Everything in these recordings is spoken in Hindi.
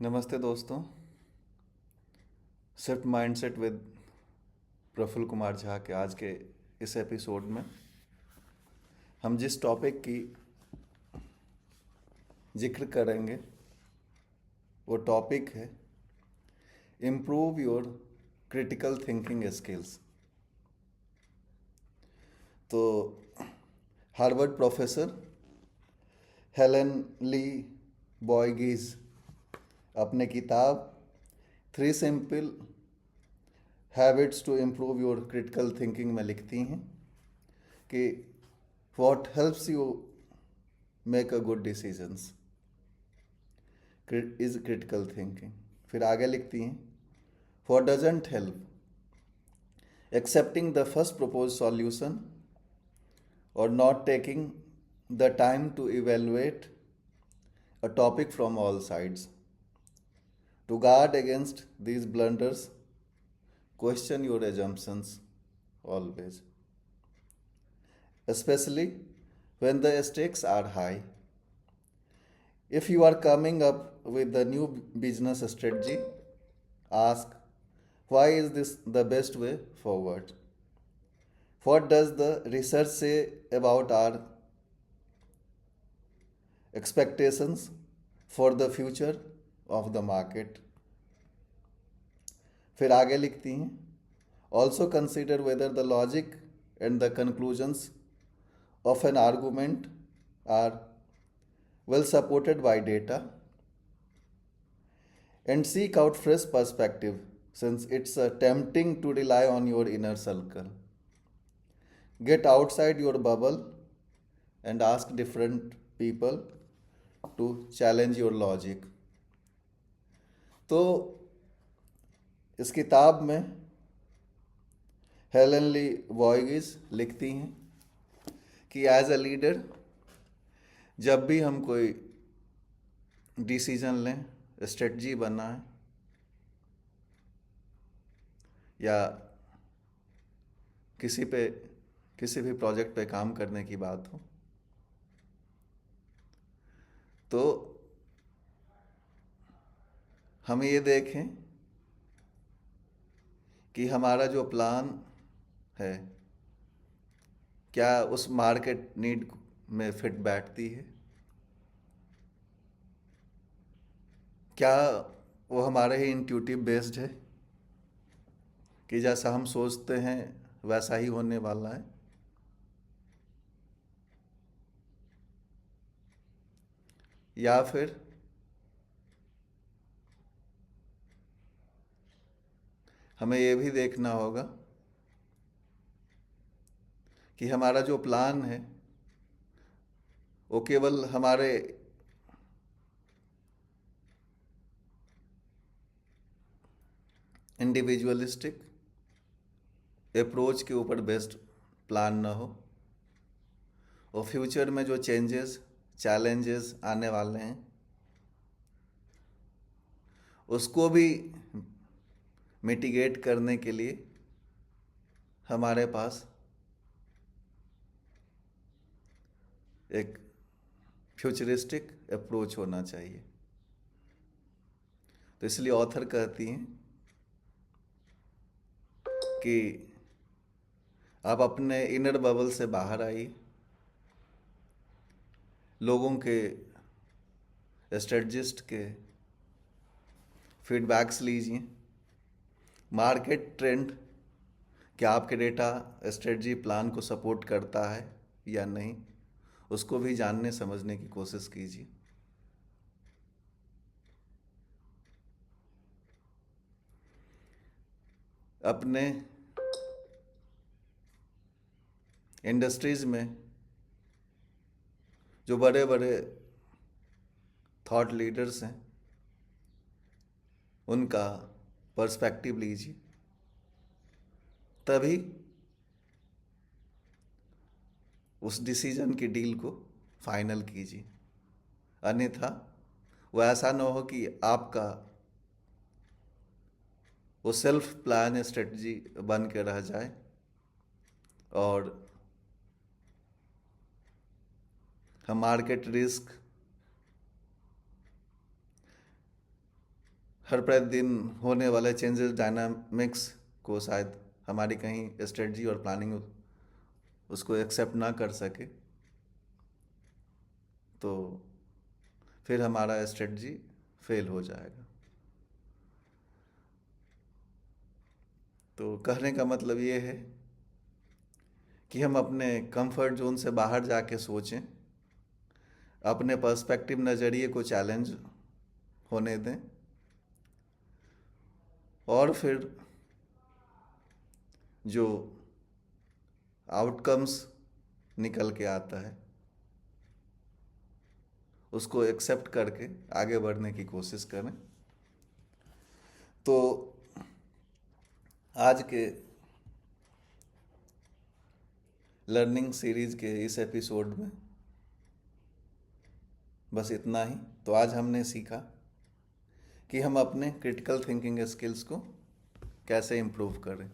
नमस्ते दोस्तों। Shift Mindset with Prafull Kumar Jha के आज के इस एपिसोड में हम जिस टॉपिक की जिक्र करेंगे वो टॉपिक है improve your critical thinking skills. तो Harvard professor Helen Lee Bouygues अपने किताब three simple habits to improve your critical thinking में लिखती हैं कि what helps you make a good decisions is critical thinking. फिर आगे लिखती हैं what doesn't help accepting the first propose solution और not taking the time to evaluate a topic from all sides. To guard against these blunders, question your assumptions always, especially when the stakes are high. If you are coming up with a new business strategy, ask why is this the best way forward? What does the research say about our expectations for the future of the market? फिर आगे लिखती हैं also consider whether the logic and the conclusions of an argument are well supported by data and seek out fresh perspective since it's tempting to rely on your inner circle. Get outside your bubble and ask different people to challenge your logic. तो इस किताब में हेलन ली बॉयगीज लिखती हैं कि एज अ लीडर जब भी हम कोई डिसीजन लें, स्ट्रेटजी बनाएं या किसी भी प्रोजेक्ट पे काम करने की बात हो तो हम ये देखें कि हमारा जो प्लान है क्या उस मार्केट नीड में फिट बैठती है, क्या वो हमारे ही इंट्यूटिव बेस्ड है कि जैसा हम सोचते हैं वैसा ही होने वाला है, या फिर हमें ये भी देखना होगा कि हमारा जो प्लान है वो केवल हमारे इंडिविजुअलिस्टिक अप्रोच के ऊपर बेस्ड प्लान ना हो और फ्यूचर में जो चेंजेस चैलेंजेस आने वाले हैं उसको भी मिटिगेट करने के लिए हमारे पास एक फ्यूचरिस्टिक अप्रोच होना चाहिए. तो इसलिए ऑथर कहती हैं कि आप अपने इनर बबल से बाहर आइए, लोगों के स्ट्रेटजिस्ट के फीडबैक्स लीजिए, मार्केट ट्रेंड क्या आपके डेटा स्ट्रेटजी प्लान को सपोर्ट करता है या नहीं, उसको भी जानने समझने की कोशिश कीजिए. अपने इंडस्ट्रीज में जो बड़े बड़े थॉट लीडर्स हैं उनका पर्सपेक्टिव लीजिए, तभी उस डिसीजन की डील को फाइनल कीजिए. अन्यथा वो ऐसा ना हो कि आपका वो सेल्फ प्लान स्ट्रेटजी बन के रह जाए और हम मार्केट रिस्क हर प्रतिदिन होने वाले चेंजेस डायनामिक्स को शायद हमारी कहीं स्ट्रेटजी और प्लानिंग उसको एक्सेप्ट ना कर सके, तो फिर हमारा स्ट्रेटजी फेल हो जाएगा। तो कहने का मतलब ये है कि हम अपने कंफर्ट जोन से बाहर जाके सोचें, अपने पर्सपेक्टिव नज़रिए को चैलेंज होने दें, और फिर जो आउटकम्स निकल के आता है उसको एक्सेप्ट करके आगे बढ़ने की कोशिश करें। तो आज के लर्निंग सीरीज़ के इस एपिसोड में बस इतना ही। तो आज हमने सीखा कि हम अपने क्रिटिकल थिंकिंग स्किल्स को कैसे इम्प्रूव करें।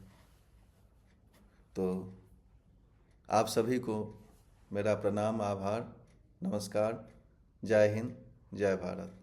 तो आप सभी को मेरा प्रणाम, आभार, नमस्कार, जय हिंद, जय भारत।